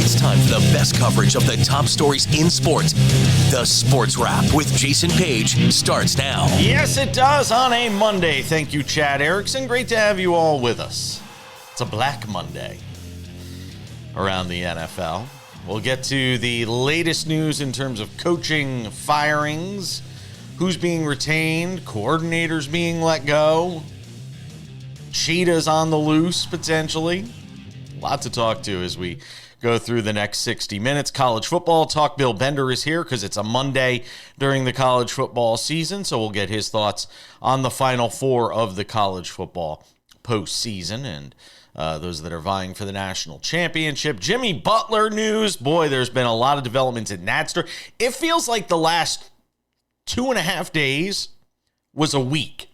It's time for the best coverage of the top stories in sports. The Sports Wrap with Jason Page starts now. Yes, it does on a Monday. Thank you, Chad Erickson. Great to have you all with us. It's a Black Monday around the NFL. We'll get to the latest news in terms of coaching firings, who's being retained, coordinators being let go, cheetahs on the loose potentially. A lot to talk to as we go through the next 60 minutes. College football talk. Bill Bender is here because it's a Monday during the college football season, so we'll get his thoughts on the Final Four of the college football postseason and those that are vying for the national championship. Jimmy Butler news. Boy, there's been a lot of developments in that story. It feels like the last 2.5 days was a week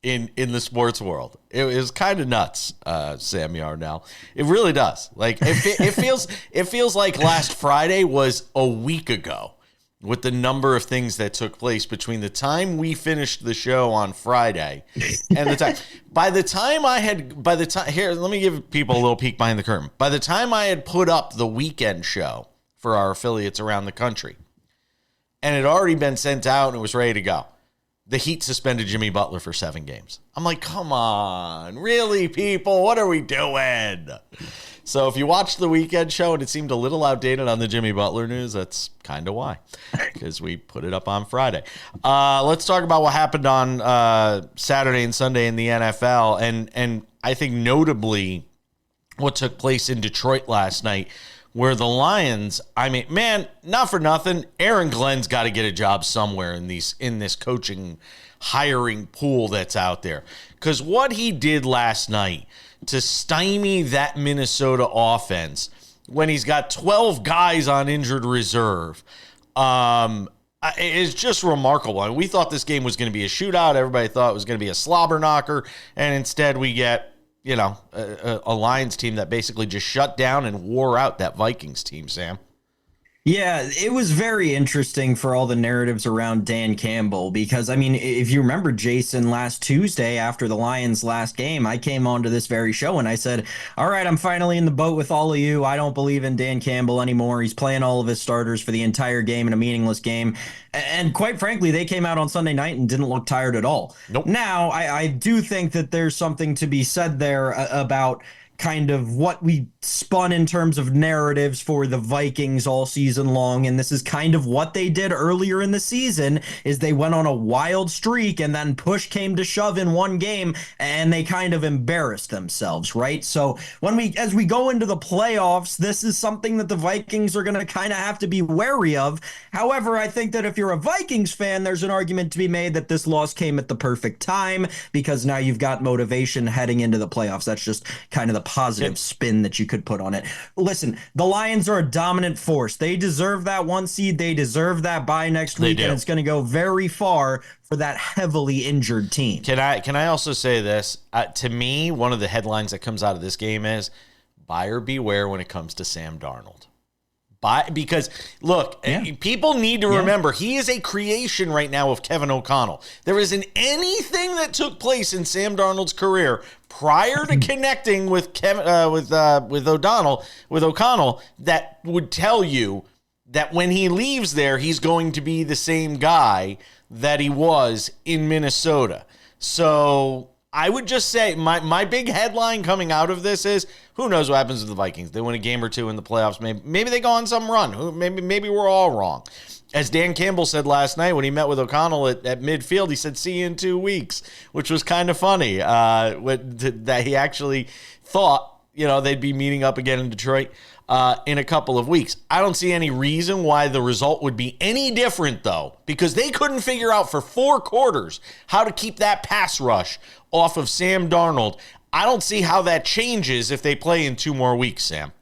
in the sports world. It was kind of nuts, Sam Yarnell. It really does. Like it feels like last Friday was a week ago with the number of things that took place between the time we finished the show on Friday and the time. Here, let me give people a little peek behind the curtain. By the time I had put up the weekend show for our affiliates around the country, and it had already been sent out and it was ready to go, the Heat suspended Jimmy Butler for 7 games. I'm like, come on, really, people? What are we doing? So if you watched the weekend show and it seemed a little outdated on the Jimmy Butler news, that's kind of why, because we put it up on Friday. Let's talk about what happened on Saturday and Sunday in the NFL, and I think notably what took place in Detroit last night, where the Lions, I mean, man, not for nothing, Aaron Glenn's got to get a job somewhere in this coaching hiring pool that's out there. Because what he did last night to stymie that Minnesota offense when he's got 12 guys on injured reserve is just remarkable. I mean, we thought this game was going to be a shootout. Everybody thought it was going to be a slobber knocker. And instead we get a Lions team that basically just shut down and wore out that Vikings team, Sam. Yeah, it was very interesting for all the narratives around Dan Campbell because, I mean, if you remember, Jason, last Tuesday after the Lions' last game, I came onto this very show and I said, all right, I'm finally in the boat with all of you. I don't believe in Dan Campbell anymore. He's playing all of his starters for the entire game in a meaningless game. And quite frankly, they came out on Sunday night and didn't look tired at all. Nope. Now, I do think that there's something to be said there about kind of what we spun in terms of narratives for the Vikings all season long. And this is kind of what they did earlier in the season is they went on a wild streak and then push came to shove in one game and they kind of embarrassed themselves, right? So as we go into the playoffs, this is something that the Vikings are going to kind of have to be wary of. However, I think that if you're a Vikings fan, there's an argument to be made that this loss came at the perfect time because now you've got motivation heading into the playoffs. That's just kind of the positive spin that you could put on it. Listen, the Lions are a dominant force. They deserve that 1 seed. They deserve that bye next week, and it's going to go very far for that heavily injured team. Can I also say this? To me, one of the headlines that comes out of this game is buyer beware when it comes to Sam Darnold. Because, look, people need to remember, he is a creation right now of Kevin O'Connell. There isn't anything that took place in Sam Darnold's career prior to connecting with O'Connell that would tell you that when he leaves there, he's going to be the same guy that he was in Minnesota. So I would just say my big headline coming out of this is, who knows what happens with the Vikings? They win a game or two in the playoffs. Maybe they go on some run. Maybe we're all wrong. As Dan Campbell said last night when he met with O'Connell at midfield, he said, see you in 2 weeks, which was kind of funny that he actually thought, they'd be meeting up again in Detroit in a couple of weeks. I don't see any reason why the result would be any different, though, because they couldn't figure out for 4 quarters how to keep that pass rush off of Sam Darnold. I don't see how that changes if they play in 2 more weeks, Sam.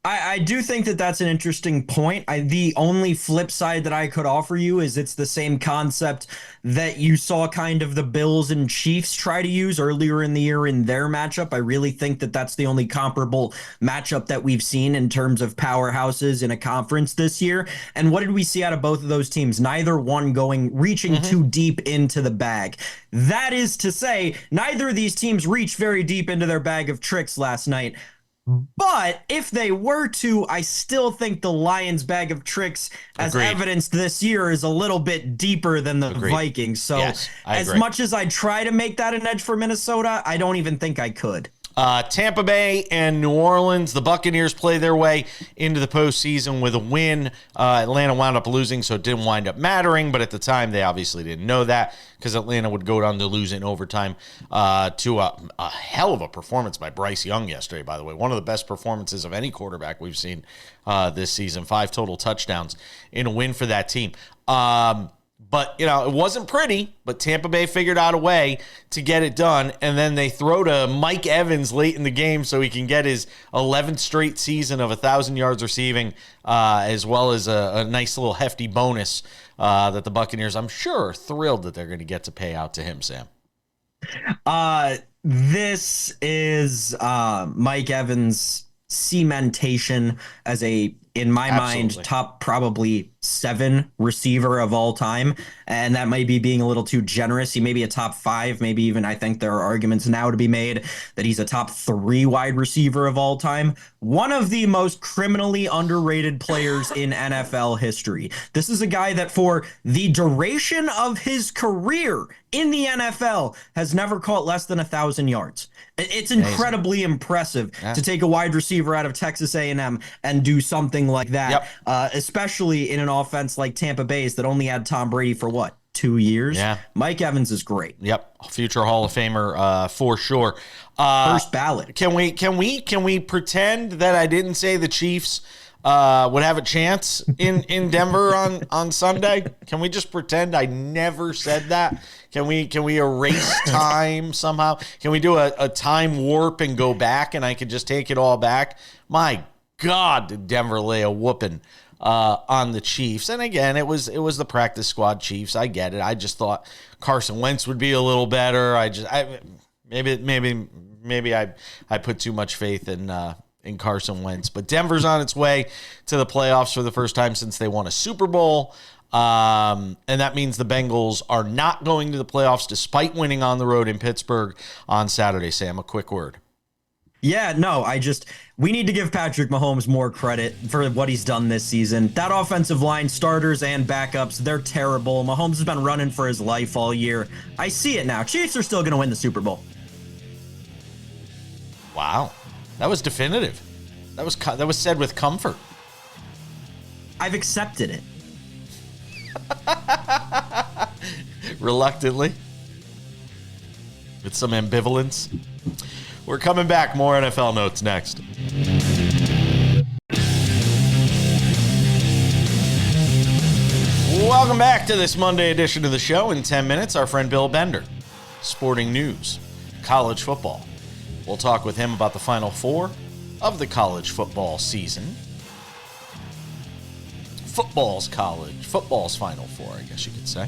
I do think that that's an interesting point. The only flip side that I could offer you is it's the same concept that you saw kind of the Bills and Chiefs try to use earlier in the year in their matchup. I really think that that's the only comparable matchup that we've seen in terms of powerhouses in a conference this year. And what did we see out of both of those teams? Neither one reaching too deep into the bag. That is to say, neither of these teams reached very deep into their bag of tricks last night. But if they were to, I still think the Lions' bag of tricks, as Agreed. evidenced this year, is a little bit deeper than the Agreed. Vikings. So Yes, I as agree. much as I try to make that an edge for Minnesota, I don't even think I could. Tampa Bay and New Orleans, the Buccaneers play their way into the postseason with a win. Atlanta wound up losing, so it didn't wind up mattering. But at the time, they obviously didn't know that because Atlanta would go down to lose in overtime to a hell of a performance by Bryce Young yesterday, by the way. One of the best performances of any quarterback we've seen this season. 5 total touchdowns in a win for that team. But, it wasn't pretty, but Tampa Bay figured out a way to get it done. And then they throw to Mike Evans late in the game so he can get his 11th straight season of 1,000 yards receiving, as well as a nice little hefty bonus that the Buccaneers, I'm sure, are thrilled that they're going to get to pay out to him, Sam. This is Mike Evans' cementation as in my mind, top probably 7 receiver of all time. And that might be being a little too generous. He may be a top 5, maybe even I think there are arguments now to be made that he's a top 3 wide receiver of all time. One of the most criminally underrated players in NFL history. This is a guy that for the duration of his career in the NFL has never caught less than 1,000 yards. It's incredibly impressive to take a wide receiver out of Texas A&M and do something like that, especially in an offense like Tampa Bay's that only had Tom Brady for 2 years? Yeah. Mike Evans is great. Yep. Future Hall of Famer for sure. First ballot. Can we pretend that I didn't say the Chiefs would have a chance in Denver on Sunday? Can we just pretend I never said that? Can we erase time somehow? Can we do a time warp and go back and I could just take it all back? My God, did Denver lay a whooping on the Chiefs? And again, it was the practice squad Chiefs. I get it. I just thought Carson Wentz would be a little better. Maybe I put too much faith in Carson Wentz, but Denver's on its way to the playoffs for the first time since they won a Super Bowl. And that means the Bengals are not going to the playoffs despite winning on the road in Pittsburgh on Saturday. Sam, a quick word. Yeah, no, we need to give Patrick Mahomes more credit for what he's done this season. That offensive line, starters and backups, they're terrible. Mahomes has been running for his life all year. I see it now. Chiefs are still going to win the Super Bowl. Wow. That was definitive. That was said with comfort. I've accepted it. Reluctantly. With some ambivalence. We're coming back. More NFL notes next. Welcome back to this Monday edition of the show. In 10 minutes, our friend Bill Bender. Sporting news. College football. We'll talk with him about the Final Four of the college football season. Football's Final Four, I guess you could say.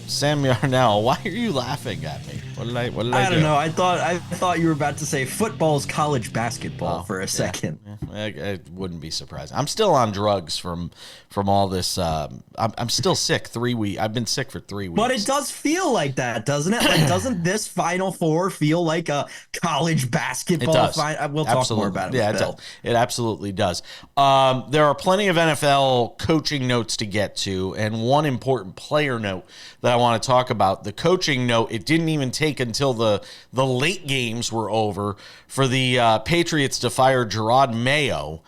Sam Yarnell, why are you laughing at me? What did I do? I don't know. I thought you were about to say football's college basketball for a second. I wouldn't be surprised. I'm still on drugs from all this. I'm still sick. 3 weeks. I've been sick for 3 weeks. But it does feel like that, doesn't it? Like, doesn't this Final Four feel like a college basketball? It does. We'll talk more about it. Yeah, it absolutely does. There are plenty of NFL coaching notes to get to, and one important player note that I want to talk about. The coaching note, it didn't even take until the late games were over for the Patriots to fire Gerard Mayo,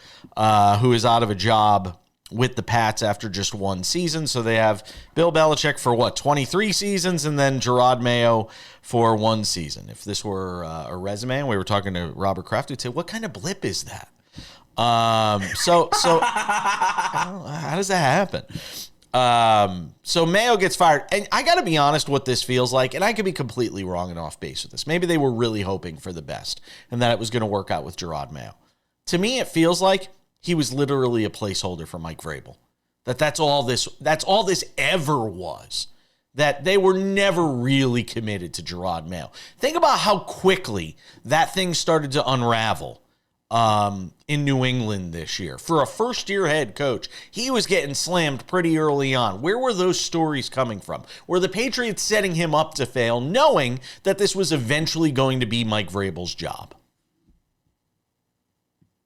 who is out of a job with the Pats after just 1 season. So they have Bill Belichick for 23 seasons, and then Gerard Mayo for 1 season. If this were a resume, and we were talking to Robert Kraft, he'd say, what kind of blip is that? So how does that happen? So Mayo gets fired, and I got to be honest what this feels like, and I could be completely wrong and off base with this. Maybe they were really hoping for the best and that it was going to work out with Gerard Mayo. To me, it feels like he was literally a placeholder for Mike Vrabel. That's all this ever was. That they were never really committed to Gerard Mayo. Think about how quickly that thing started to unravel in New England this year. For a first-year head coach, he was getting slammed pretty early on. Where were those stories coming from? Were the Patriots setting him up to fail, knowing that this was eventually going to be Mike Vrabel's job?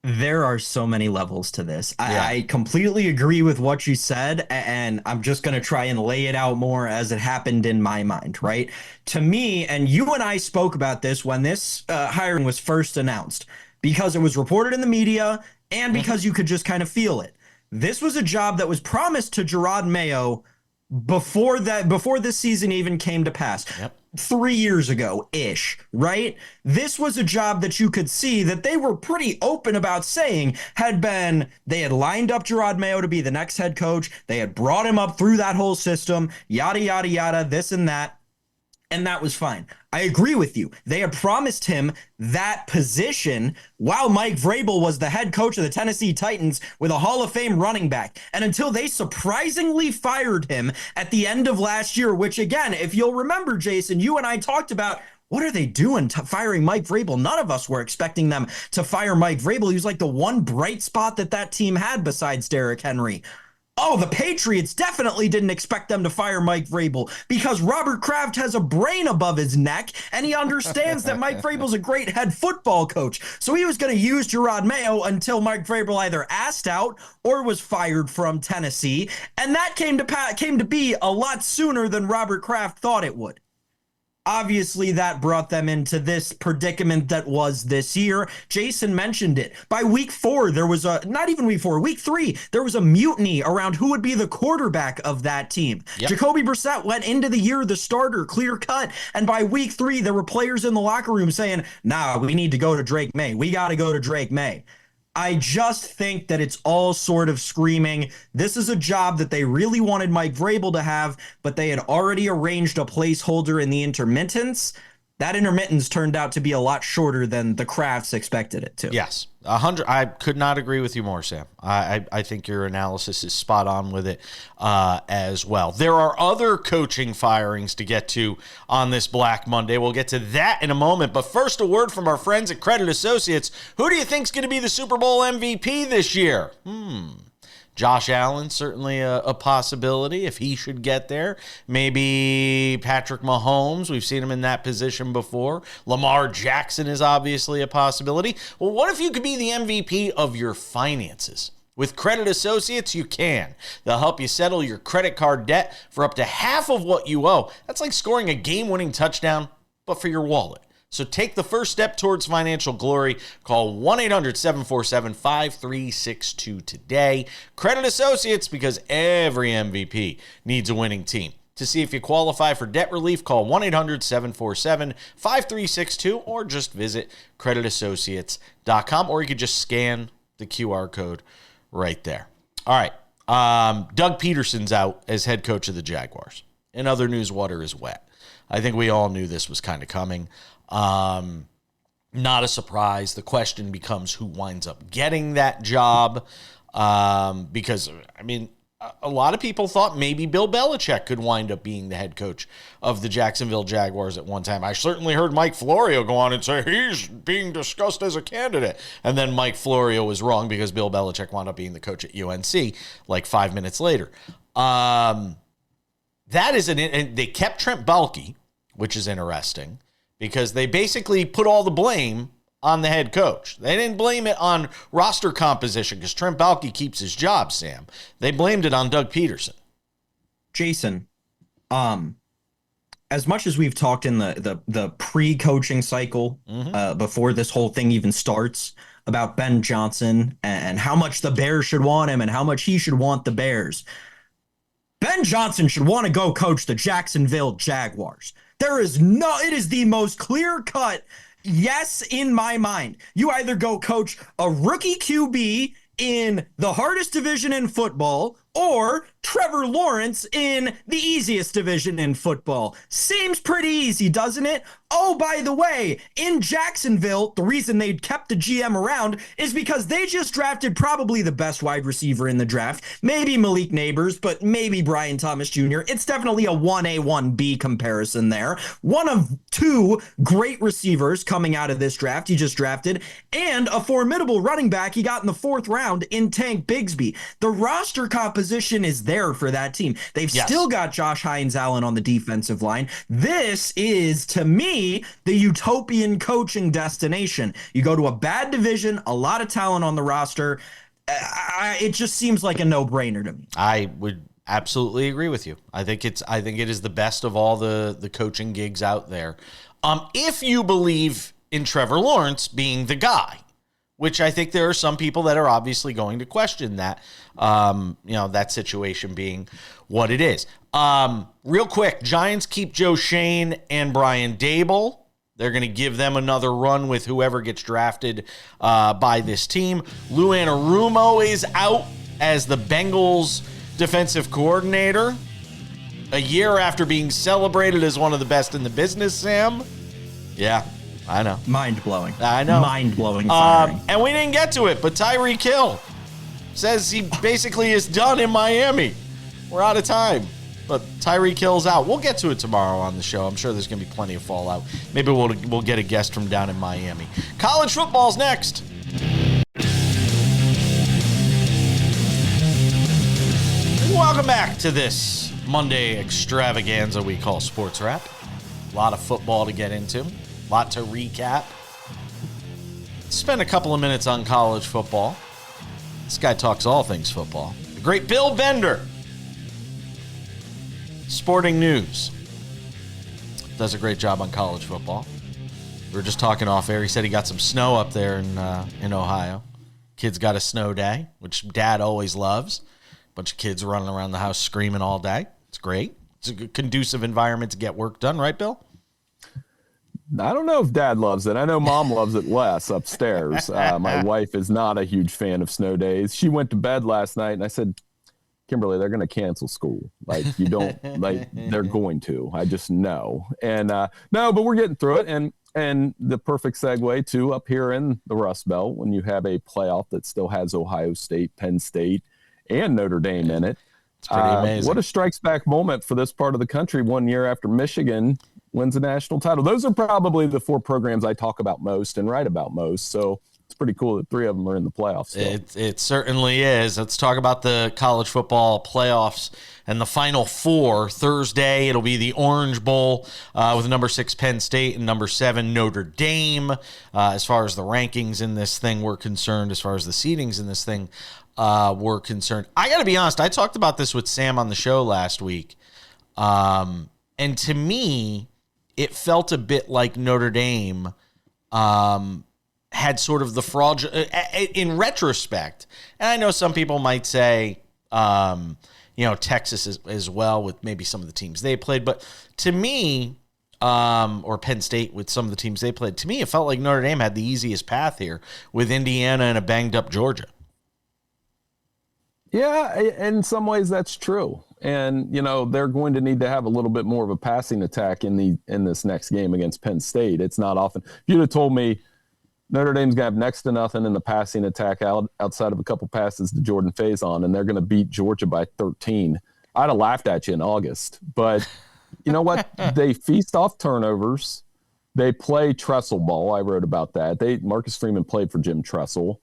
There are so many levels to this. Yeah. I completely agree with what you said, and I'm just going to try and lay it out more as it happened in my mind, right? To me, and you and I spoke about this when this hiring was first announced, because it was reported in the media and because you could just kind of feel it. This was a job that was promised to Gerard Mayo before this season even came to pass. Yep. 3 years ago ish, right? This was a job that you could see that they were pretty open about saying they had lined up Gerard Mayo to be the next head coach. They had brought him up through that whole system, yada, yada, yada, this and that. And that was fine. I agree with you. They had promised him that position while Mike Vrabel was the head coach of the Tennessee Titans with a Hall of Fame running back. And until they surprisingly fired him at the end of last year, which again, if you'll remember, Jason, you and I talked about, what are they doing firing Mike Vrabel? None of us were expecting them to fire Mike Vrabel. He was like the one bright spot that team had besides Derrick Henry. Oh, the Patriots definitely didn't expect them to fire Mike Vrabel because Robert Kraft has a brain above his neck and he understands that Mike Vrabel's a great head football coach. So he was going to use Gerard Mayo until Mike Vrabel either asked out or was fired from Tennessee. And that came to be a lot sooner than Robert Kraft thought it would. Obviously, that brought them into this predicament that was this year. Jason mentioned it. By week 4, there was week 3, there was a mutiny around who would be the quarterback of that team. Yep. Jacoby Brissett went into the year the starter, clear cut. And by week 3, there were players in the locker room saying, nah, we need to go to Drake May. We got to go to Drake May. I just think that it's all sort of screaming, this is a job that they really wanted Mike Vrabel to have, but they had already arranged a placeholder in the intermittence. That intermittence turned out to be a lot shorter than the Crafts expected it to. Yes, 100. I could not agree with you more, Sam. I think your analysis is spot on with it as well. There are other coaching firings to get to on this Black Monday. We'll get to that in a moment. But first, a word from our friends at Credit Associates. Who do you think is going to be the Super Bowl MVP this year? Josh Allen, certainly a possibility if he should get there. Maybe Patrick Mahomes. We've seen him in that position before. Lamar Jackson is obviously a possibility. Well, what if you could be the MVP of your finances? With Credit Associates, you can. They'll help you settle your credit card debt for up to half of what you owe. That's like scoring a game-winning touchdown, but for your wallet. So take the first step towards financial glory. Call 1-800-747-5362 today. Credit Associates, because every MVP needs a winning team. To see if you qualify for debt relief, call 1-800-747-5362 or just visit creditassociates.com, or you could just scan the QR code right there. All right. Doug Peterson's out as head coach of the Jaguars. In other news, water is wet. I think we all knew this was kind of coming. Not a surprise. The question becomes who winds up getting that job. Because, I mean, a lot of people thought maybe Bill Belichick could wind up being the head coach of the Jacksonville Jaguars at one time. I certainly heard Mike Florio go on and say he's being discussed as a candidate. And then Mike Florio was wrong because Bill Belichick wound up being the coach at UNC like 5 minutes later. And they kept Trent Baalke, which is interesting, because they basically put all the blame on the head coach. They didn't blame it on roster composition because Trent Baalke keeps his job, Sam. They blamed it on Doug Peterson. Jason, as much as we've talked in the pre-coaching cycle before this whole thing even starts about Ben Johnson and how much the Bears should want him and how much he should want the Bears, Ben Johnson should want to go coach the Jacksonville Jaguars. It is the most clear-cut yes in my mind. You either go coach a rookie QB in the hardest division in football or Trevor Lawrence in the easiest division in football. Seems pretty easy, doesn't it? Oh, by the way, in Jacksonville, the reason they kept the GM around is because they just drafted probably the best wide receiver in the draft. Maybe Malik Neighbors, but maybe Brian Thomas Jr. It's definitely a 1A, 1B comparison there. One of two great receivers coming out of this draft he just drafted, and a formidable running back he got in the 4th round in Tank Bigsby. The roster composition position is there for that team. They've still got Josh Hines-Allen on the defensive line. This is, to me, the utopian coaching destination. You go to a bad division, a lot of talent on the roster. It just seems like a no-brainer to me. I would absolutely agree with you. I think it is the best of all the coaching gigs out there. If you believe in Trevor Lawrence being the guy, which I think there are some people that are obviously going to question that, that situation being what it is. Real quick, Giants keep Joe Shane and Brian Dable. They're going to give them another run with whoever gets drafted by this team. Lou Anarumo is out as the Bengals defensive coordinator a year after being celebrated as one of the best in the business, Sam. Yeah, I know. Mind-blowing. I know. Mind-blowing firing. And we didn't get to it, but Tyreek Hill says he basically is done in Miami. We're out of time. But Tyreek Hill's out. We'll get to it tomorrow on the show. I'm sure there's going to be plenty of fallout. Maybe we'll get a guest from down in Miami. College football's next. Welcome back to this Monday extravaganza we call Sports Wrap. A lot of football to get into. A lot to recap. Spend a couple of minutes on college football. This guy talks all things football. The great Bill Bender. Sporting News. Does a great job on college football. We were just talking off air. He said he got some snow up there in Ohio. Kids got a snow day, which Dad always loves. Bunch of kids running around the house screaming all day. It's great. It's a good, conducive environment to get work done, right, Bill? I don't know if Dad loves it. I know Mom loves it less upstairs. My wife is not a huge fan of snow days. She went to bed last night, and I said, Kimberly, they're going to cancel school. Like, you don't, like, they're going to. I just know. And no, but we're getting through it. And the perfect segue to up here in the Rust Belt, when you have a playoff that still has Ohio State, Penn State, and Notre Dame in it. It's pretty amazing. What a strikes back moment for this part of the country 1 year after Michigan wins a national title. Those are probably the four programs I talk about most and write about most. So it's pretty cool that three of them are in the playoffs still. It certainly is. Let's talk about the college football playoffs and the Final Four. Thursday, it'll be the Orange Bowl with number 6 Penn State and number 7 Notre Dame. As far as the rankings in this thing were concerned, as far as the seedings in this thing were concerned. I got to be honest, I talked about this with Sam on the show last week. And to me, it felt a bit like Notre Dame had sort of the fraudulent, in retrospect. And I know some people might say, Texas as well with maybe some of the teams they played. But to me, or Penn State with some of the teams they played, to me, it felt like Notre Dame had the easiest path here with Indiana and a banged up Georgia. Yeah, in some ways that's true. And, they're going to need to have a little bit more of a passing attack in this next game against Penn State. It's not often. If you'd have told me Notre Dame's going to have next to nothing in the passing attack outside of a couple passes to Jordan Faison, and they're going to beat Georgia by 13, I'd have laughed at you in August. But you know what? They feast off turnovers. They play Tressel ball. I wrote about that. Marcus Freeman played for Jim Tressel.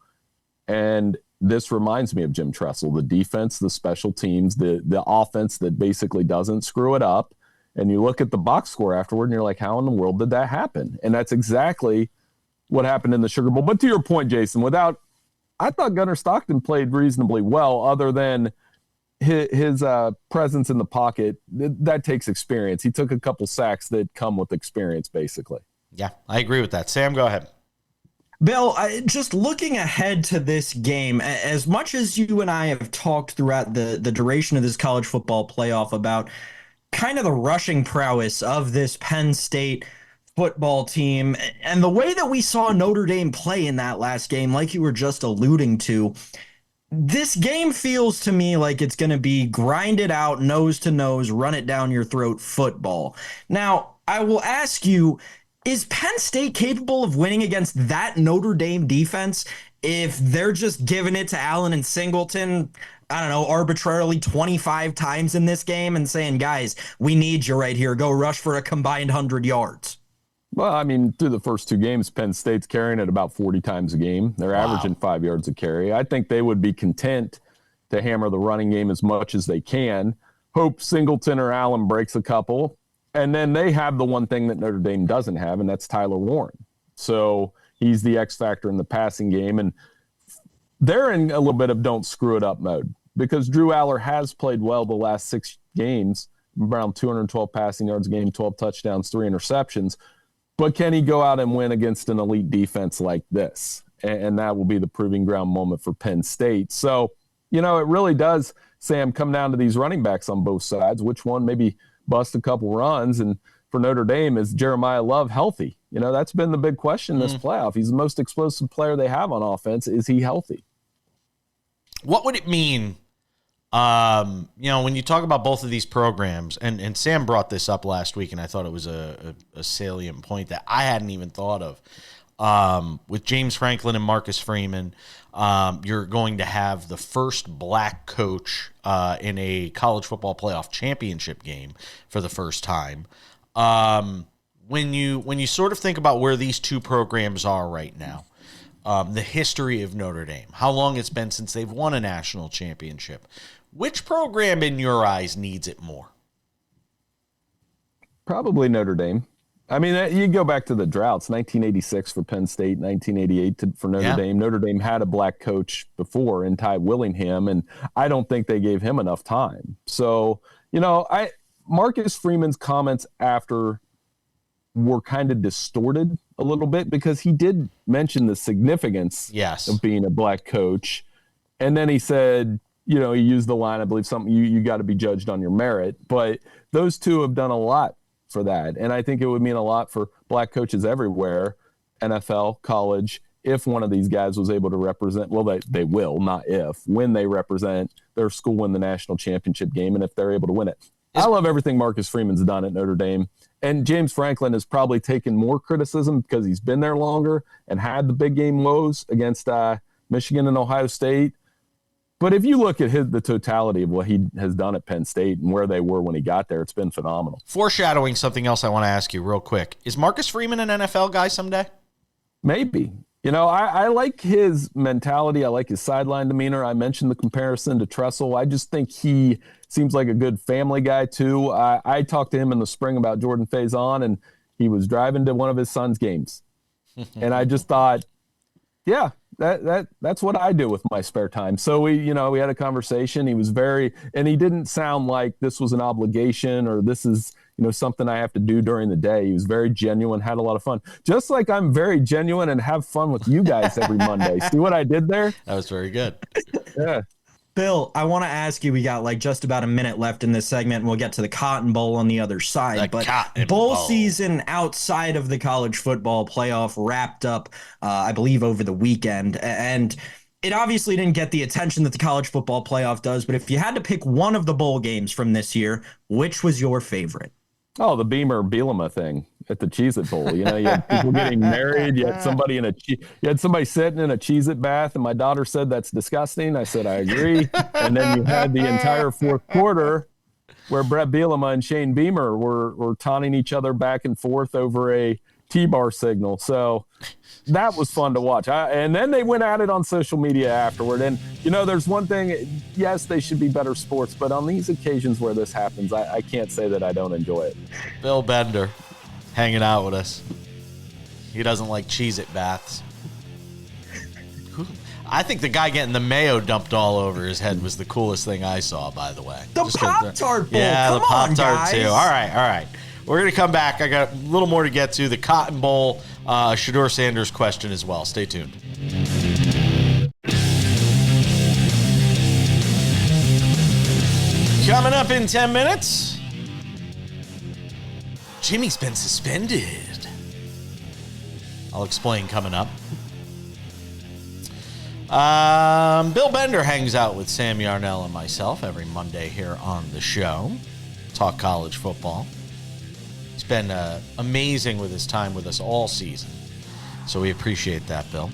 And this reminds me of Jim Tressel, the defense, the special teams, the offense that basically doesn't screw it up. And you look at the box score afterward and you're like, how in the world did that happen? And that's exactly what happened in the Sugar Bowl. But to your point, Jason, I thought Gunnar Stockton played reasonably well, other than his presence in the pocket. That takes experience. He took a couple sacks that come with experience, basically. Yeah, I agree with that. Sam, go ahead. Bill, just looking ahead to this game, as much as you and I have talked throughout the duration of this college football playoff about kind of the rushing prowess of this Penn State football team and the way that we saw Notre Dame play in that last game, like you were just alluding to, this game feels to me like it's going to be grind it out, nose to nose, run it down your throat football. Now, I will ask you, is Penn State capable of winning against that Notre Dame defense if they're just giving it to Allen and Singleton, I don't know, arbitrarily 25 times in this game and saying, guys, we need you right here. Go rush for a combined 100 yards. Well, I mean, through the first two games, Penn State's carrying it about 40 times a game. They're averaging 5 yards a carry. I think they would be content to hammer the running game as much as they can. Hope Singleton or Allen breaks a couple. And then they have the one thing that Notre Dame doesn't have, and that's Tyler Warren. So he's the X factor in the passing game. And they're in a little bit of don't screw it up mode because Drew Aller has played well the last 6 games, around 212 passing yards a game, 12 touchdowns, 3 interceptions. But can he go out and win against an elite defense like this? And that will be the proving ground moment for Penn State. So, it really does, Sam, come down to these running backs on both sides. Which one maybe bust a couple runs? And for Notre Dame, is Jeremiah Love healthy? That's been the big question this playoff. He's the most explosive player they have on offense. Is he healthy? What would it mean, when you talk about both of these programs, and Sam brought this up last week, and I thought it was a salient point that I hadn't even thought of. With James Franklin and Marcus Freeman, you're going to have the first black coach in a college football playoff championship game for the first time. When you sort of think about where these two programs are right now, the history of Notre Dame, how long it's been since they've won a national championship, which program in your eyes needs it more? Probably Notre Dame. I mean, you go back to the droughts, 1986 for Penn State, 1988 for Notre Dame. Notre Dame had a black coach before in Ty Willingham, and I don't think they gave him enough time. So, Marcus Freeman's comments after were kind of distorted a little bit because he did mention the significance of being a black coach. And then he said, he used the line, I believe, something, you got to be judged on your merit. But those two have done a lot for that. And I think it would mean a lot for black coaches everywhere, NFL, college, if one of these guys was able to represent, well, they will, not if, when they represent their school in the national championship game and if they're able to win it. I love everything Marcus Freeman's done at Notre Dame. And James Franklin has probably taken more criticism because he's been there longer and had the big game woes against Michigan and Ohio State. But if you look at the totality of what he has done at Penn State and where they were when he got there, it's been phenomenal. Foreshadowing something else I want to ask you real quick. Is Marcus Freeman an NFL guy someday? Maybe. I like his mentality. I like his sideline demeanor. I mentioned the comparison to Tressel. I just think he seems like a good family guy, too. I talked to him in the spring about Jordan Faison, and he was driving to one of his son's games. And I just thought, yeah, that's what I do with my spare time. So we had a conversation. He was and he didn't sound like this was an obligation or this is, something I have to do during the day. He was very genuine, had a lot of fun. Just like I'm very genuine and have fun with you guys every Monday. See what I did there? That was very good. Yeah. Bill, I want to ask you, we got just about a minute left in this segment, and we'll get to the Cotton Bowl on the other side. But bowl season outside of the college football playoff wrapped up, I believe, over the weekend. And it obviously didn't get the attention that the college football playoff does. But if you had to pick one of the bowl games from this year, which was your favorite? Oh, the Beamer Bielema thing at the Cheez-It Bowl. You had people getting married. You had somebody sitting in a Cheez-It bath, and my daughter said that's disgusting. I said I agree. And then you had the entire fourth quarter where Brett Bielema and Shane Beamer were taunting each other back and forth over a T-bar signal. So that was fun to watch. And then they went at it on social media afterward. And, there's one thing, yes, they should be better sports, but on these occasions where this happens, I can't say that I don't enjoy it. Bill Bender hanging out with us. He doesn't like Cheez-It baths. I think the guy getting the mayo dumped all over his head was the coolest thing I saw, by the way. The Pop-Tart Bowl. Yeah, Come the Pop-Tart on, too. All right. We're going to come back. I got a little more to get to. The Cotton Bowl, Shedeur Sanders question as well. Stay tuned. Coming up in 10 minutes, Jimmy's been suspended. I'll explain coming up. Bill Bender hangs out with Sam Yarnell and myself every Monday here on the show. Talk college football. He's been amazing with his time with us all season. So we appreciate that, Bill.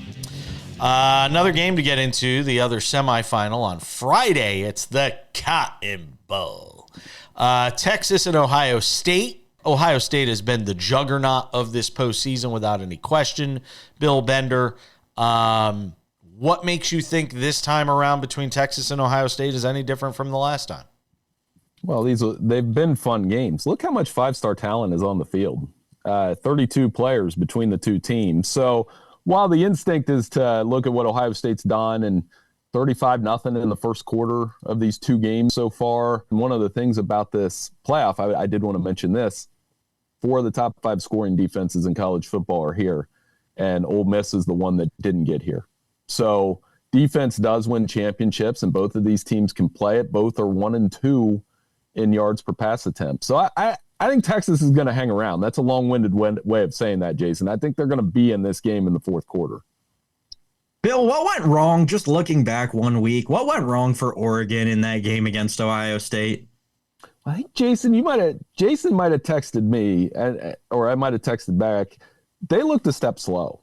Another game to get into, the other semifinal on Friday. It's the Cotton Bowl. Texas and Ohio State. Ohio State has been the juggernaut of this postseason without any question. Bill Bender, What makes you think this time around between Texas and Ohio State is any different from the last time? Well, they've been fun games. Look how much five-star talent is on the field. 32 players between the two teams. So while the instinct is to look at what Ohio State's done and 35-0 in the first quarter of these two games so far, one of the things about this playoff, I did want to mention this, 4 of the top 5 scoring defenses in college football are here, and Ole Miss is the one that didn't get here. So defense does win championships, and both of these teams can play it. Both are 1 and 2 in yards per pass attempt. So I think Texas is going to hang around. That's a long-winded way of saying that, Jason. I think they're going to be in this game in the fourth quarter. Bill, what went wrong, just looking back 1 week, what went wrong for Oregon in that game against Ohio State? I think Jason might have texted me, or I might have texted back. They looked a step slow.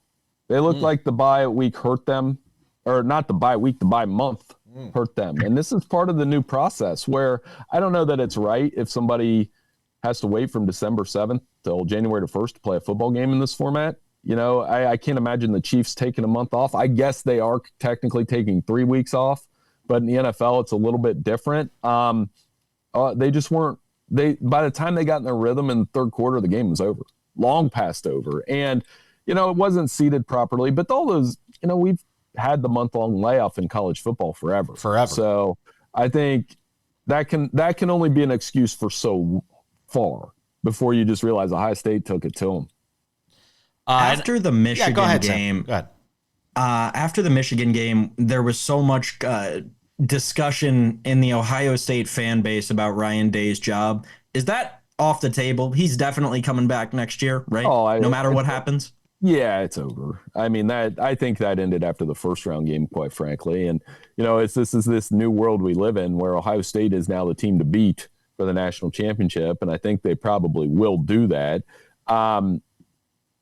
They looked like the bye week hurt them, or not the bye week, the bye month hurt them. And this is part of the new process where I don't know that it's right if somebody has to wait from December 7th till January 1st to play a football game in this format. You know, I can't imagine the Chiefs taking a month off. I guess they are technically taking 3 weeks off, but in the NFL, it's a little bit different. They just weren't. By the time they got in their rhythm in the third quarter, the game was over, long past over. And, you know, it wasn't seeded properly. But all those, you know, we've had the month-long layoff in college football forever. So I think that can only be an excuse for so far before you just realize Ohio State took it to them. After the Michigan game, after the Michigan game, there was so much discussion in the Ohio State fan base about Ryan Day's job. Is that off the table? He's definitely coming back next year, right? No matter what happens. Yeah, it's over. I mean, I think that ended after the first round game, quite frankly. And, you know, this is this new world we live in where Ohio State is now the team to beat for the national championship. And I think they probably will do that.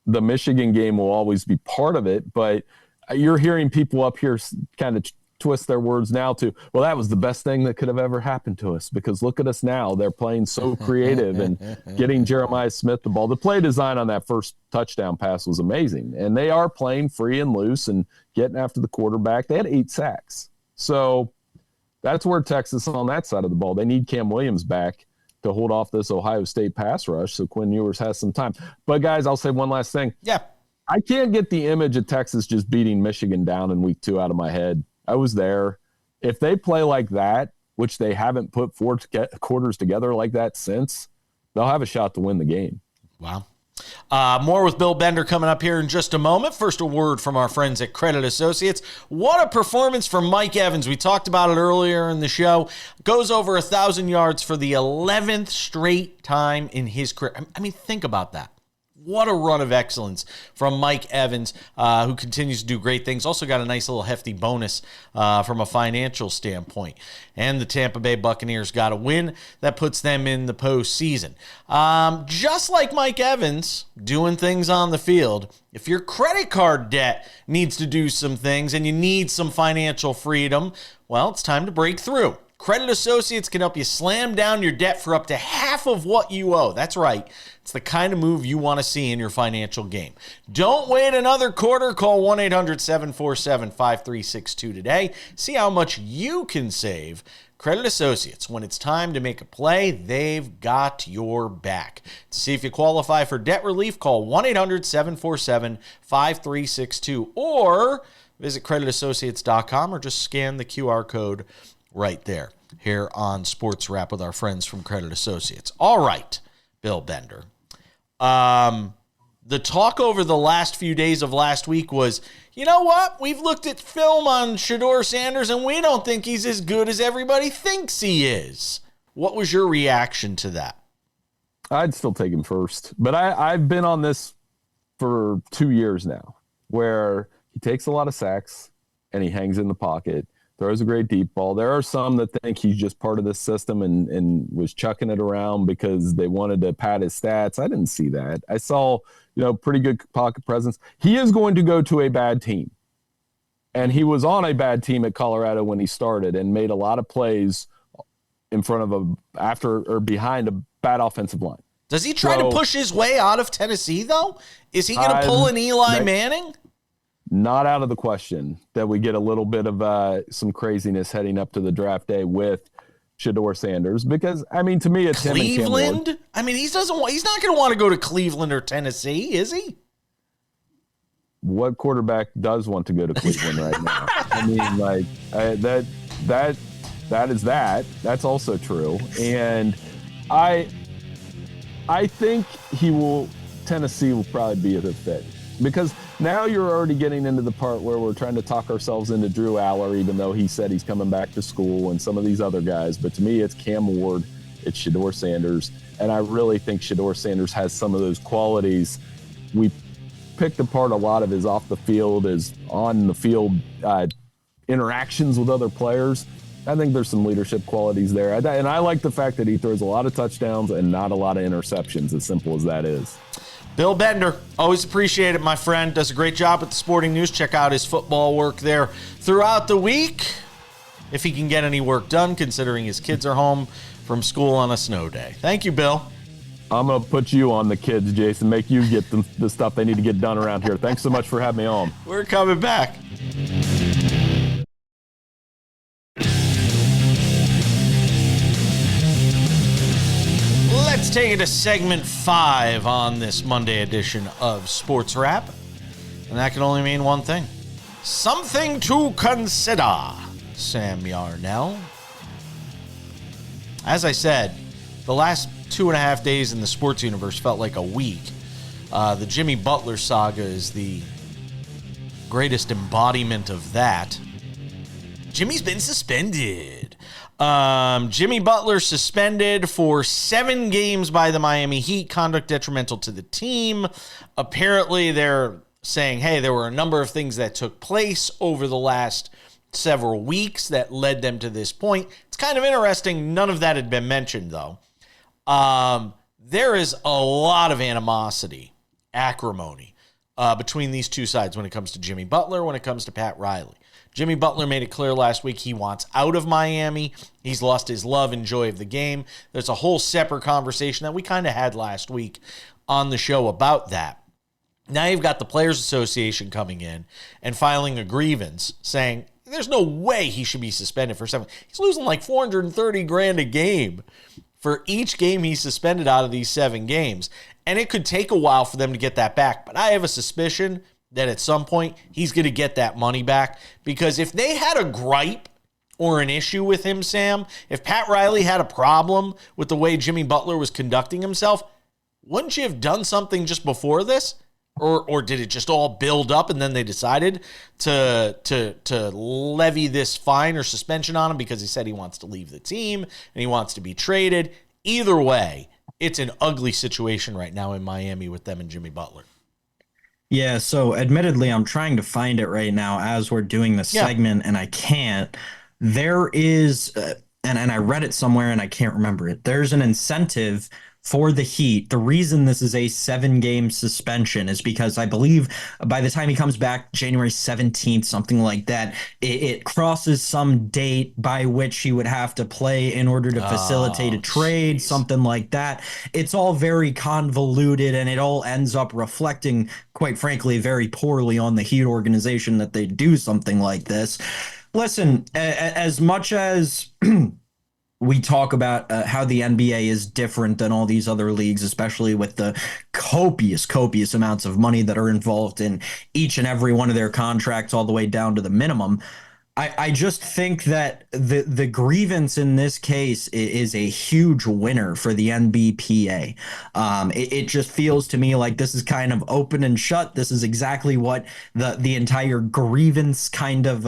The Michigan game will always be part of it, but you're hearing people up here kind of twist their words now to, well, that was the best thing that could have ever happened to us because look at us now. They're playing so creative and getting Jeremiah Smith the ball. The play design on that first touchdown pass was amazing, and they are playing free and loose and getting after the quarterback. They had 8 sacks. So that's where Texas on that side of the ball. They need Cam Williams back to hold off this Ohio State pass rush so Quinn Ewers has some time. But, guys, I'll say one last thing. Yeah. I can't get the image of Texas just beating Michigan down in week 2 out of my head. I was there. If they play like that, which they haven't put 4 quarters together like that since, they'll have a shot to win the game. Wow. More with Bill Bender coming up here in just a moment. First, a word from our friends at Credit Associates. What a performance from Mike Evans. We talked about it earlier in the show. Goes over 1,000 yards for the 11th straight time in his career. I mean, think about that. What a run of excellence from Mike Evans, who continues to do great things. Also got a nice little hefty bonus from a financial standpoint. And the Tampa Bay Buccaneers got a win that puts them in the postseason. Just like Mike Evans doing things on the field, if your credit card debt needs to do some things and you need some financial freedom, well, it's time to break through. Credit Associates can help you slam down your debt for up to half of what you owe. That's right. It's the kind of move you want to see in your financial game. Don't wait another quarter. Call 1-800-747-5362 today. See how much you can save. Credit Associates, when it's time to make a play, they've got your back. To see if you qualify for debt relief, call 1-800-747-5362 or visit creditassociates.com or just scan the QR code right there here on Sports Wrap with our friends from Credit Associates. All right, Bill Bender. The talk over the last few days of last week was, you know what? We've looked at film on Shedeur Sanders, and we don't think he's as good as everybody thinks he is. What was your reaction to that? I'd still take him first. But I've been on this for 2 years now, where he takes a lot of sacks, and he hangs in the pocket. Throws a great deep ball. There are some that think he's just part of this system and was chucking it around because they wanted to pad his stats. I didn't see that. I saw, pretty good pocket presence. He is going to go to a bad team. And he was on a bad team at Colorado when he started and made a lot of plays in front of behind a bad offensive line. Does he try to push his way out of Tennessee, though? Is he going to pull an Eli Manning? not out of the question that we get a little bit of some craziness heading up to the draft day with Shedeur Sanders, because I mean, to me, it's Cleveland. I mean, he's not going to want to go to Cleveland or Tennessee, is he? What quarterback does want to go to Cleveland right now? I mean, like that's also true. And I think Tennessee will probably be a good fit, because now you're already getting into the part where we're trying to talk ourselves into Drew Aller, even though he said he's coming back to school, and some of these other guys. But to me, it's Cam Ward, it's Shedeur Sanders. And I really think Shedeur Sanders has some of those qualities. We picked apart a lot of his off the field, his on the field interactions with other players. I think there's some leadership qualities there. And I like the fact that he throws a lot of touchdowns and not a lot of interceptions, as simple as that is. Bill Bender, always appreciate it, my friend. Does a great job at the Sporting News. Check out his football work there throughout the week, if he can get any work done, considering his kids are home from school on a snow day. Thank you, Bill. I'm going to put you on the kids, Jason, make you get the stuff they need to get done around here. Thanks so much for having me on. We're coming back. Let's take it to segment 5 on this Monday edition of Sports Wrap. And that can only mean one thing. Something to consider, Sam Yarnell. As I said, the last 2.5 days in the sports universe felt like a week. The Jimmy Butler saga is the greatest embodiment of that. Jimmy's been suspended. Jimmy Butler suspended for 7 games by the Miami Heat, conduct detrimental to the team. Apparently, they're saying, hey, there were a number of things that took place over the last several weeks that led them to this point. It's kind of interesting. None of that had been mentioned, though. There is a lot of animosity, acrimony, between these two sides when it comes to Jimmy Butler, when it comes to Pat Riley. Jimmy Butler made it clear last week he wants out of Miami. He's lost his love and joy of the game. There's a whole separate conversation that we kind of had last week on the show about that. Now you've got the Players Association coming in and filing a grievance saying there's no way he should be suspended for 7. He's losing like $430,000 a game for each game he's suspended out of these 7 games. And it could take a while for them to get that back. But I have a suspicion that at some point he's going to get that money back, because if they had a gripe or an issue with him, Sam, if Pat Riley had a problem with the way Jimmy Butler was conducting himself, wouldn't you have done something just before this? Or did it just all build up and then they decided to levy this fine or suspension on him because he said he wants to leave the team and he wants to be traded? Either way, it's an ugly situation right now in Miami with them and Jimmy Butler. Yeah, so admittedly, I'm trying to find it right now as we're doing this segment, and I can't. There is, and I read it somewhere, and I can't remember it. There's an incentive for the Heat. The reason this is a 7-game suspension is because I believe by the time he comes back, January 17th, something like that, it crosses some date by which he would have to play in order to facilitate a trade, something like that. It's all very convoluted, and it all ends up reflecting, quite frankly, very poorly on the Heat organization that they do something like this. Listen, as much as we talk about how the NBA is different than all these other leagues, especially with the copious amounts of money that are involved in each and every one of their contracts, all the way down to the minimum. I just think that the grievance in this case is a huge winner for the NBPA. It just feels to me like this is kind of open and shut. This is exactly what the entire grievance kind of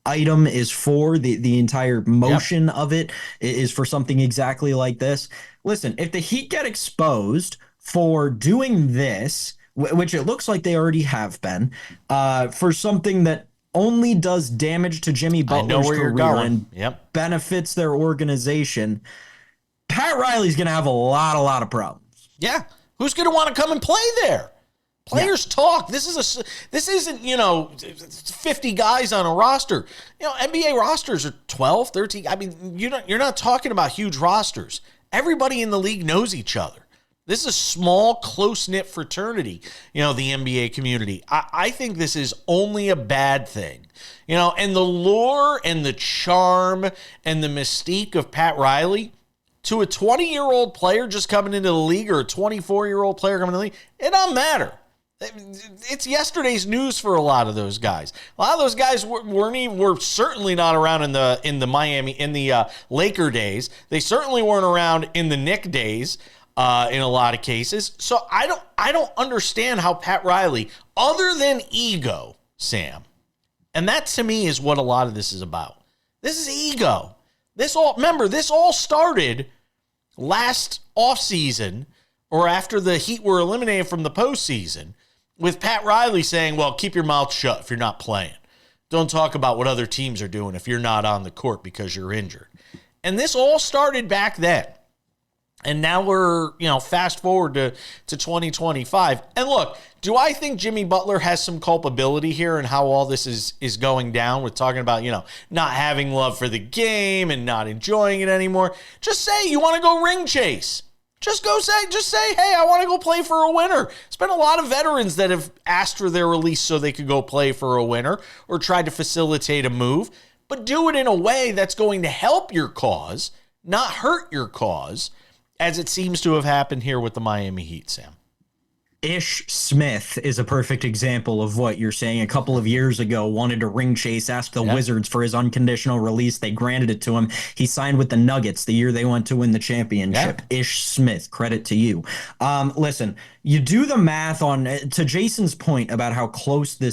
item is for. The entire motion of it is for something exactly like this. Listen, if the Heat get exposed for doing this, which it looks like they already have been, for something that only does damage to Jimmy Butler's career and benefits their organization, Pat Riley's going to have a lot of problems. Yeah. Who's going to want to come and play there? Players talk. This isn't 50 guys on a roster. NBA rosters are 12, 13. I mean, you're not talking about huge rosters. Everybody in the league knows each other. This is a small, close-knit fraternity, the NBA community. I think this is only a bad thing. And the lure and the charm and the mystique of Pat Riley to a 20-year-old player just coming into the league or a 24-year-old player coming into the league, it doesn't matter. It's yesterday's news for a lot of those guys. A lot of those guys were certainly not around in the Laker days. They certainly weren't around in the Knick days in a lot of cases. So I don't understand how Pat Riley, other than ego, Sam, and that to me is what a lot of this is about. This is ego. This all started last offseason or after the Heat were eliminated from the postseason, with Pat Riley saying, well, keep your mouth shut if you're not playing. Don't talk about what other teams are doing if you're not on the court because you're injured. And this all started back then. And now we're, fast forward to 2025. And look, do I think Jimmy Butler has some culpability here in how all this is going down with talking about, not having love for the game and not enjoying it anymore? Just say you want to go ring chase. Just say, hey, I want to go play for a winner. There's been a lot of veterans that have asked for their release so they could go play for a winner or tried to facilitate a move, but do it in a way that's going to help your cause, not hurt your cause, as it seems to have happened here with the Miami Heat, Sam. Ish Smith is a perfect example of what you're saying. A couple of years ago, wanted to ring chase, asked the Wizards for his unconditional release. They granted it to him. He signed with the Nuggets the year they went to win the championship. Yeah. Ish Smith, credit to you. Listen, you do the math on, to Jason's point about how close the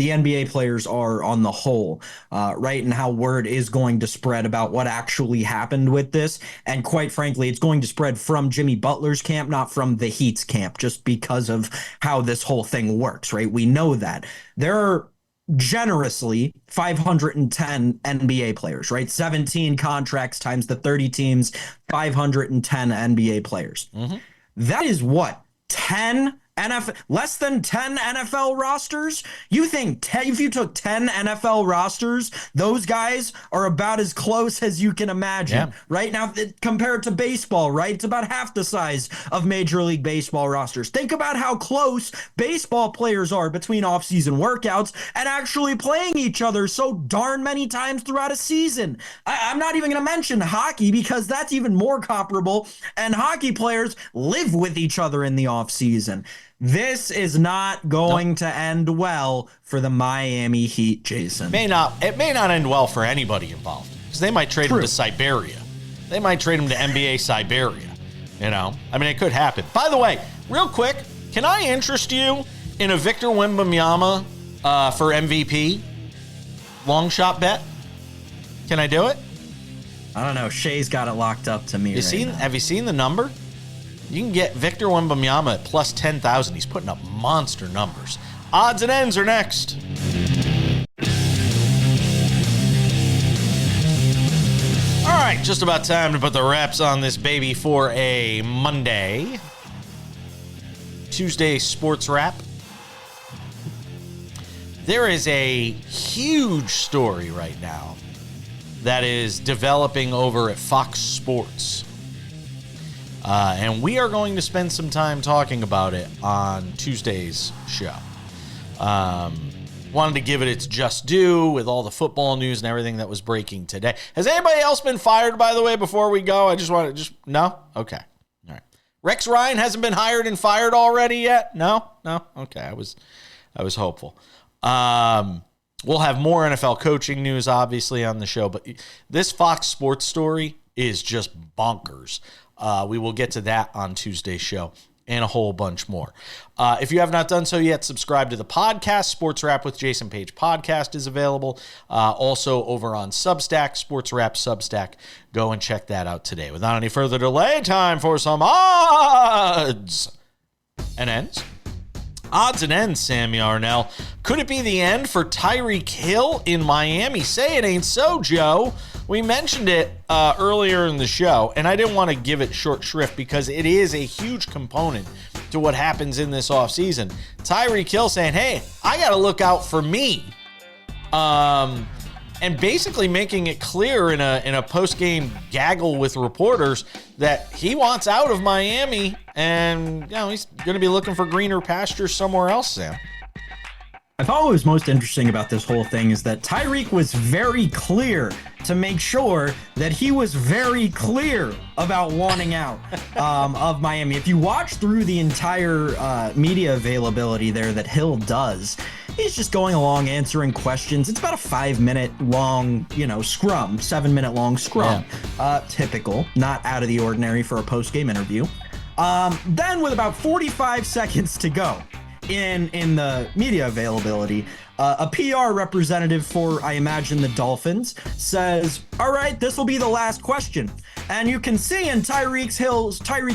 NBA players are on the whole, right? And how word is going to spread about what actually happened with this. And quite frankly, it's going to spread from Jimmy Butler's camp, not from the Heat's camp, just because of how this whole thing works, right? We know that. There are generously 510 NBA players, right? 17 contracts times the 30 teams, 510 NBA players. Mm-hmm. That is what? 10 less than 10 NFL rosters? You think if you took 10 NFL rosters, those guys are about as close as you can imagine, right? Now, compared to baseball, right? It's about half the size of Major League Baseball rosters. Think about how close baseball players are between offseason workouts and actually playing each other so darn many times throughout a season. I'm not even going to mention hockey because that's even more comparable, and hockey players live with each other in the offseason. This is not going to end well for the Miami Heat, Jason. It may not end well for anybody involved because they might trade him to Siberia. They might trade him to NBA Siberia. It could happen. By the way, real quick, can I interest you in a Victor Wembanyama for MVP long shot bet? Can I do it? I don't know. Shay's got it locked up to me. Have you seen the number? You can get Victor Wembanyama at plus 10,000. He's putting up monster numbers. Odds and ends are next. All right, just about time to put the wraps on this baby for a Monday. Tuesday Sports Wrap. There is a huge story right now that is developing over at Fox Sports. And we are going to spend some time talking about it on Tuesday's show. Wanted to give it its just due with all the football news and everything that was breaking today. Has anybody else been fired, by the way, before we go? No? Okay. All right. Rex Ryan hasn't been hired and fired already yet? No? Okay. I was hopeful. We'll have more NFL coaching news, obviously, on the show, but this Fox Sports story is just bonkers. We will get to that on Tuesday's show and a whole bunch more. If you have not done so yet, subscribe to the podcast. Sports Wrap with Jason Page podcast is available. Also over on Substack, Sports Wrap Substack. Go and check that out today. Without any further delay, time for some odds and ends. Odds and ends, Sam Yarnell. Could it be the end for Tyreek Hill in Miami? Say it ain't so, Joe. We mentioned it earlier in the show, and I didn't want to give it short shrift because it is a huge component to what happens in this offseason. Tyreek Hill saying, hey, I got to look out for me. And and basically making it clear in a post-game gaggle with reporters that he wants out of Miami, and he's going to be looking for greener pastures somewhere else, Sam. I thought what was most interesting about this whole thing is that Tyreek was very clear to make sure that he was very clear about wanting out of Miami. If you watch through the entire media availability there that Hill does, he's just going along answering questions. It's about a 5-minute long, scrum, 7-minute long scrum. Yeah. Typical, not out of the ordinary for a post-game interview. Then with about 45 seconds to go, in the media availability, a PR representative for, I imagine, the Dolphins says, all right, this will be the last question. And you can see in Tyreek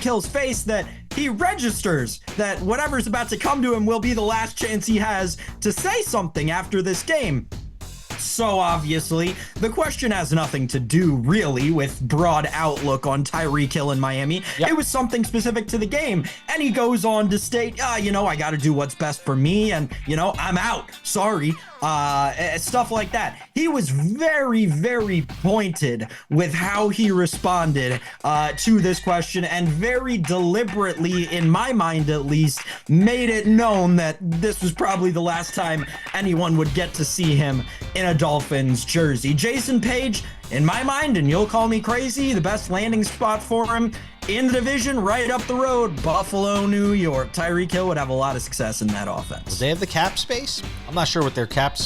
Hill's face that he registers that whatever's about to come to him will be the last chance he has to say something after this game. So obviously, the question has nothing to do really with broad outlook on Tyreek Hill in Miami. Yep. It was something specific to the game. And he goes on to state, I got to do what's best for me. And, I'm out. Sorry. Stuff like that. He was very, very pointed with how he responded to this question, and very deliberately, in my mind at least, made it known that this was probably the last time anyone would get to see him in a Dolphins jersey. Jason Page, in my mind, and you'll call me crazy, the best landing spot for him in the division, right up the road, Buffalo, New York. Tyreek Hill would have a lot of success in that offense. Do they have the cap space? I'm not sure what their cap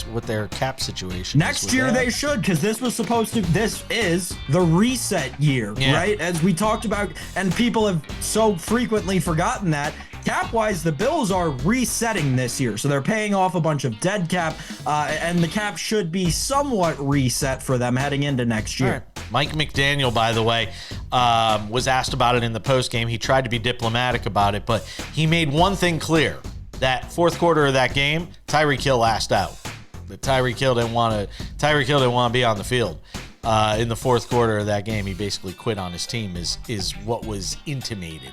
situation next year they should, because this is the reset year, right? As we talked about, and people have so frequently forgotten that. Cap-wise, the Bills are resetting this year, so they're paying off a bunch of dead cap, and the cap should be somewhat reset for them heading into next year. Right. Mike McDaniel, by the way, was asked about it in the postgame. He tried to be diplomatic about it, but he made one thing clear. That fourth quarter of that game, Tyreek Hill asked out. That Tyreek Hill didn't want to be on the field. In the fourth quarter of that game, he basically quit on his team, is what was intimated.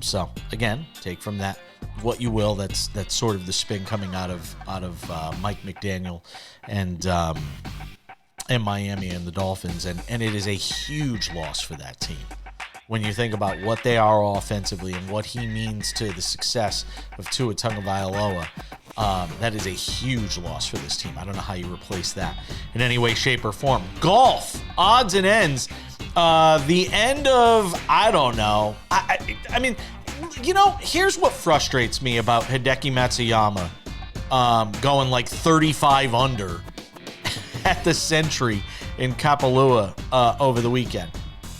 So again, take from that what you will. That's sort of the spin coming out of Mike McDaniel and Miami and the Dolphins, and it is a huge loss for that team when you think about what they are offensively and what he means to the success of Tua Tagovailoa. That is a huge loss for this team. I don't know how you replace that in any way, shape, or form. Golf, odds and ends. The end of, I don't know. I mean, here's what frustrates me about Hideki Matsuyama going like 35 under at the Century in Kapalua over the weekend.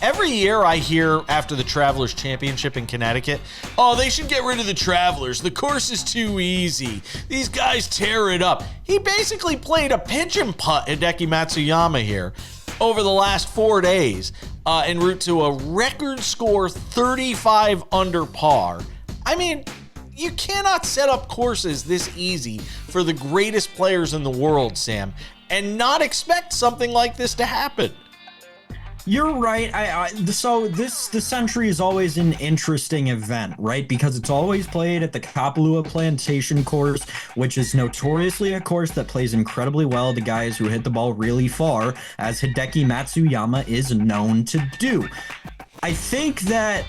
Every year I hear after the Travelers Championship in Connecticut, they should get rid of the Travelers. The course is too easy. These guys tear it up. He basically played a pitch and putt, Hideki Matsuyama here, over the last 4 days en route to a record score 35 under par. I mean, you cannot set up courses this easy for the greatest players in the world, Sam, and not expect something like this to happen. You're right. The Century is always an interesting event, right? Because it's always played at the Kapalua Plantation course, which is notoriously a course that plays incredibly well to guys who hit the ball really far, as Hideki Matsuyama is known to do. I think that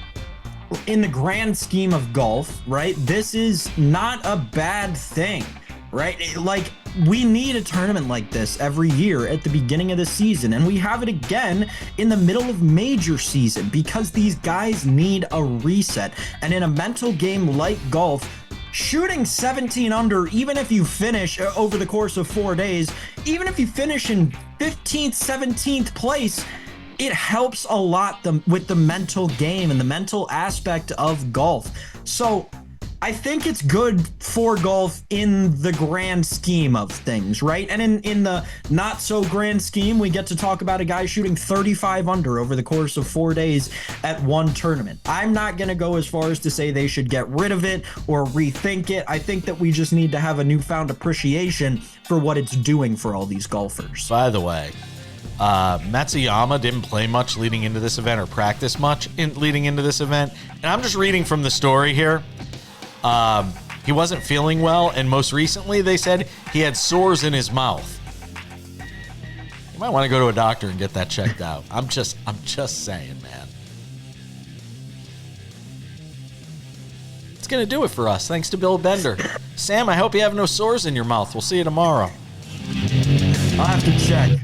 in the grand scheme of golf, right, this is not a bad thing, right? Like, we need a tournament like this every year at the beginning of the season, and we have it again in the middle of major season because these guys need a reset. And in a mental game like golf, shooting 17 under, even if you finish over the course of 4 days, even if you finish in 15th, 17th place, it helps a lot with the mental game and the mental aspect of golf. So I think it's good for golf in the grand scheme of things, right? And in the not so grand scheme, we get to talk about a guy shooting 35 under over the course of 4 days at one tournament. I'm not going to go as far as to say they should get rid of it or rethink it. I think that we just need to have a newfound appreciation for what it's doing for all these golfers. By the way, Matsuyama didn't play much leading into this event or practice much leading into this event. And I'm just reading from the story here. He wasn't feeling well, and most recently they said he had sores in his mouth. You might want to go to a doctor and get that checked out. I'm just saying, man. It's going to do it for us. Thanks to Bill Bender. Sam, I hope you have no sores in your mouth. We'll see you tomorrow. I'll have to check.